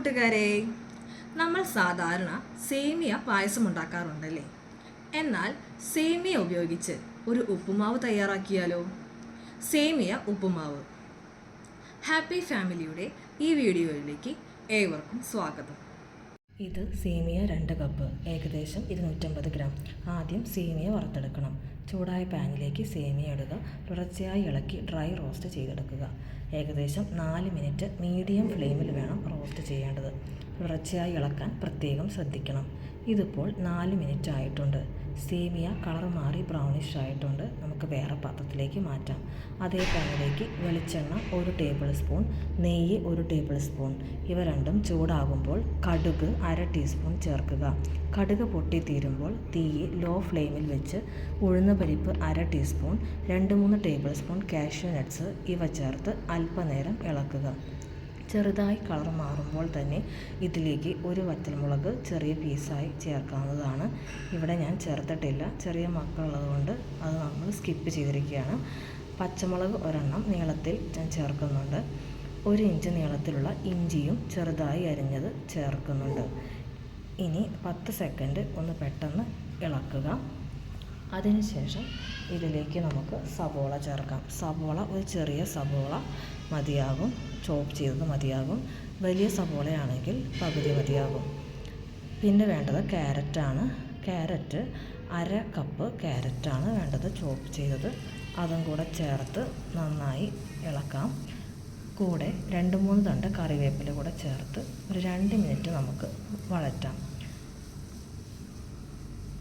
കൂട്ടുകാരെ, നമ്മൾ സാധാരണ സേമിയ പായസം ഉണ്ടാക്കാറുണ്ടല്ലേ? എന്നാൽ സേമിയ ഉപയോഗിച്ച് ഒരു ഉപ്പുമാവ് തയ്യാറാക്കിയാലോ? സേമിയ ഉപ്പുമാവ്. ഹാപ്പി ഫാമിലിയുടെ ഈ വീഡിയോയിലേക്ക് ഏവർക്കും സ്വാഗതം. ഇത് സേമിയ 2 കപ്പ്, ഏകദേശം 250 ഗ്രാം. ആദ്യം സേമിയ വറുത്തെടുക്കണം. ചൂടായ പാനിലേക്ക് സേമിയ ഇടുക. തുടർച്ചയായി ഇളക്കി ഡ്രൈ റോസ്റ്റ് ചെയ്തെടുക്കുക. ഏകദേശം 4 മിനിറ്റ് മീഡിയം ഫ്ലെയിമിൽ വേണം റോസ്റ്റ് ചെയ്യേണ്ടത്. തുടർച്ചയായി ഇളക്കാൻ പ്രത്യേകം ശ്രദ്ധിക്കണം. ഇതിപ്പോൾ 4 മിനിറ്റ് ആയിട്ടുണ്ട്. സേമിയ കളർ മാറി ബ്രൗണിഷ് ആയിട്ടുണ്ട്. നമുക്ക് വേറെ പാത്രത്തിലേക്ക് മാറ്റാം. അതേ പാനിലേക്ക് വെളിച്ചെണ്ണ 1 ടേബിൾ സ്പൂൺ, നെയ്യ് 1 ടേബിൾ സ്പൂൺ. ഇവ രണ്ടും ചൂടാകുമ്പോൾ കടുക് 1/2 ടീസ്പൂൺ ചേർക്കുക. കടുക് പൊട്ടിത്തീരുമ്പോൾ തീ ലോ ഫ്ലെയിമിൽ വെച്ച് ഉഴുന്നുപരിപ്പ് 1/2 teaspoon, 2-3 table spoon cashew nuts ഇവ ചേർത്ത് അല്പനേരം ഇളക്കുക. ചെറുതായി കളർ മാറുമ്പോൾ തന്നെ ഇതിലേക്ക് 1 വറ്റൽമുളക് ചെറിയ പീസായി ചേർക്കാവുന്നതാണ്. ഇവിടെ ഞാൻ ചേർത്തിട്ടില്ല, ചെറിയ മക്കളുള്ളതുകൊണ്ട് അത് നമ്മൾ സ്കിപ്പ് ചെയ്തിരിക്കുകയാണ്. പച്ചമുളക് 1 നീളത്തിൽ ഞാൻ ചേർക്കുന്നുണ്ട്. 1 ഇഞ്ച് നീളത്തിലുള്ള ഇഞ്ചിയും ചെറുതായി അരിഞ്ഞത് ചേർക്കുന്നുണ്ട്. ഇനി 10 സെക്കൻഡ് ഒന്ന് പെട്ടെന്ന് ഇളക്കുക. അതിനുശേഷം ഇതിലേക്ക് നമുക്ക് സവോള ചേർക്കാം. സവോള ഒരു ചെറിയ സവോള മതിയാകും, ചോപ്പ് ചെയ്തത് മതിയാകും. വലിയ സവോളയാണെങ്കിൽ പകുതി മതിയാകും. പിന്നെ വേണ്ടത് ക്യാരറ്റാണ്. ക്യാരറ്റ് 1/2 കപ്പ് ക്യാരറ്റാണ് വേണ്ടത്, ചോപ്പ് ചെയ്തത്. അതും കൂടെ ചേർത്ത് നന്നായി ഇളക്കാം. കൂടെ 2-3 തണ്ട് കറിവേപ്പില കൂടെ ചേർത്ത് ഒരു 2 മിനിറ്റ് നമുക്ക് വഴറ്റാം.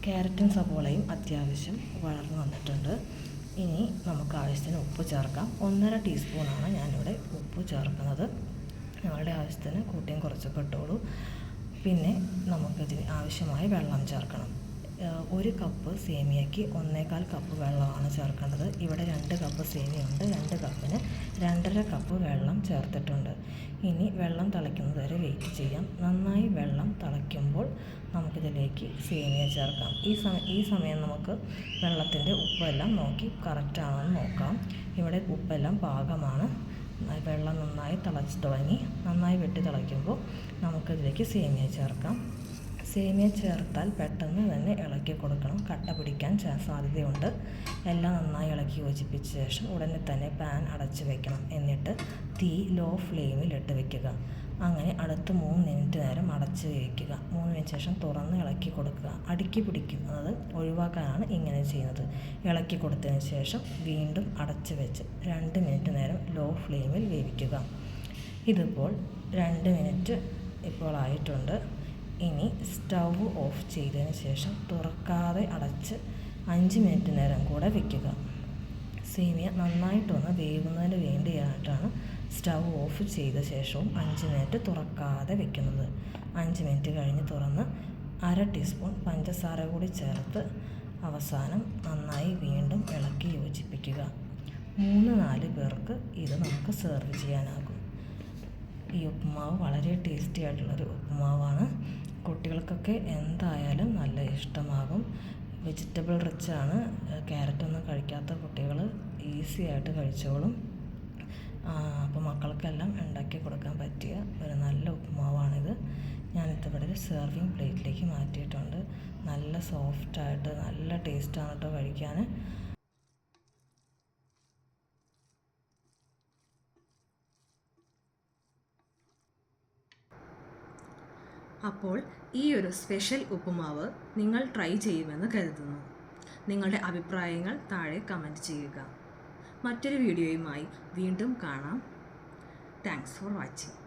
ക്യാരറ്റും സവോളയും അത്യാവശ്യം വളർന്നു വന്നിട്ടുണ്ട്. ഇനി നമുക്ക് ആവശ്യത്തിന് ഉപ്പ് ചേർക്കാം. 1.5 ടീസ്പൂണാണ് ഞാനിവിടെ ഉപ്പ് ചേർക്കുന്നത്. ഞങ്ങളുടെ ആവശ്യത്തിന് കൂട്ടിയും കുറച്ചൊക്കെ ഇട്ടോളൂ. പിന്നെ നമുക്കിതിന് ആവശ്യമായ വെള്ളം ചേർക്കണം. 1 കപ്പ് സേമിയയ്ക്ക് 1.25 കപ്പ് വെള്ളമാണ് ചേർക്കേണ്ടത്. ഇവിടെ 2 കപ്പ് സേമിയുണ്ട്, 2 കപ്പിന് 2.5 കപ്പ് വെള്ളം ചേർത്തിട്ടുണ്ട്. ഇനി വെള്ളം തിളയ്ക്കുന്നത് വരെ വെയിറ്റ് ചെയ്യാം. നന്നായി വെള്ളം തിളയ്ക്കുമ്പോൾ നമുക്കിതിലേക്ക് സേമിയ ചേർക്കാം. ഈ സമയം നമുക്ക് വെള്ളത്തിൻ്റെ ഉപ്പെല്ലാം നോക്കി കറക്റ്റാണോ എന്ന് നോക്കാം. ഇവിടെ ഉപ്പെല്ലാം പാകമാണ്. വെള്ളം നന്നായി തിളച്ച് തുടങ്ങി. നന്നായി വെട്ടി തിളയ്ക്കുമ്പോൾ നമുക്കിതിലേക്ക് സേമിയ ചേർക്കാം. സേമിയ ചേർത്താൽ പെട്ടെന്ന് തന്നെ ഇളക്കി കൊടുക്കണം, കട്ട പിടിക്കാൻ സാധ്യതയുണ്ട്. എല്ലാം നന്നായി ഇളക്കി യോജിപ്പിച്ച ശേഷം ഉടനെ തന്നെ പാൻ അടച്ച് വയ്ക്കണം. എന്നിട്ട് തീ ലോ ഫ്ലെയിമിൽ ഇട്ട് വയ്ക്കുക. അങ്ങനെ അടുത്ത് 3 മിനിറ്റ് നേരം അടച്ച് വയ്ക്കുക. 3 മിനിറ്റ് ശേഷം തുറന്ന് ഇളക്കി കൊടുക്കുക. അടുക്കി പിടിക്കുന്നത് ഒഴിവാക്കാനാണ് ഇങ്ങനെ ചെയ്യുന്നത്. ഇളക്കി കൊടുത്തതിന് ശേഷം വീണ്ടും അടച്ച് വെച്ച് 2 മിനിറ്റ് നേരം ലോ ഫ്ലെയിമിൽ വേവിക്കുക. ഇതിപ്പോൾ 2 മിനിറ്റ് ഇപ്പോൾ ആയിട്ടുണ്ട്. ഇനി സ്റ്റൗ ഓഫ് ചെയ്തതിന് ശേഷം തുറക്കാതെ അടച്ച് 5 മിനിറ്റ് നേരം കൂടെ വയ്ക്കുക. സേമിയ നന്നായിട്ടൊന്ന് വേകുന്നതിന് വേണ്ടിയായിട്ടാണ് സ്റ്റൗ ഓഫ് ചെയ്ത ശേഷവും 5 മിനിറ്റ് തുറക്കാതെ വെക്കുന്നത്. 5 മിനിറ്റ് കഴിഞ്ഞ് തുറന്ന് 1/2 ടീസ്പൂൺ പഞ്ചസാര കൂടി ചേർത്ത് അവസാനം നന്നായി വീണ്ടും ഇളക്കി യോജിപ്പിക്കുക. 3-4 പേർക്ക് ഇത് നമുക്ക് സെർവ് ചെയ്യാനാകും. ഈ ഉപ്പുമാവ് വളരെ ടേസ്റ്റി ആയിട്ടുള്ളൊരു ഉപ്പുമാവാണ്. കുട്ടികൾക്കൊക്കെ എന്തായാലും നല്ല ഇഷ്ടമാകും. വെജിറ്റബിൾ റിച്ചാണ്. ക്യാരറ്റൊന്നും കഴിക്കാത്ത കുട്ടികൾ ഈസി ആയിട്ട് കഴിച്ചോളും. അപ്പോൾ മക്കൾക്കെല്ലാം ഉണ്ടാക്കി കൊടുക്കാൻ പറ്റിയ ഒരു നല്ല ഉപ്പുമാവാണിത്. ഞാനിതിവിടെ ഒരു സെർവിങ് പ്ലേറ്റിലേക്ക് മാറ്റിയിട്ടുണ്ട്. നല്ല സോഫ്റ്റായിട്ട് നല്ല ടേസ്റ്റാണ് കേട്ടോ കഴിക്കാൻ. അപ്പോൾ ഈ ഒരു സ്പെഷ്യൽ ഉപ്പുമാവ് നിങ്ങൾ ട്രൈ ചെയ്യുമെന്ന് കരുതുന്നു. നിങ്ങളുടെ അഭിപ്രായങ്ങൾ താഴെ കമൻറ്റ് ചെയ്യുക. മറ്റൊരു വീഡിയോയുമായി വീണ്ടും കാണാം. Thanks for watching.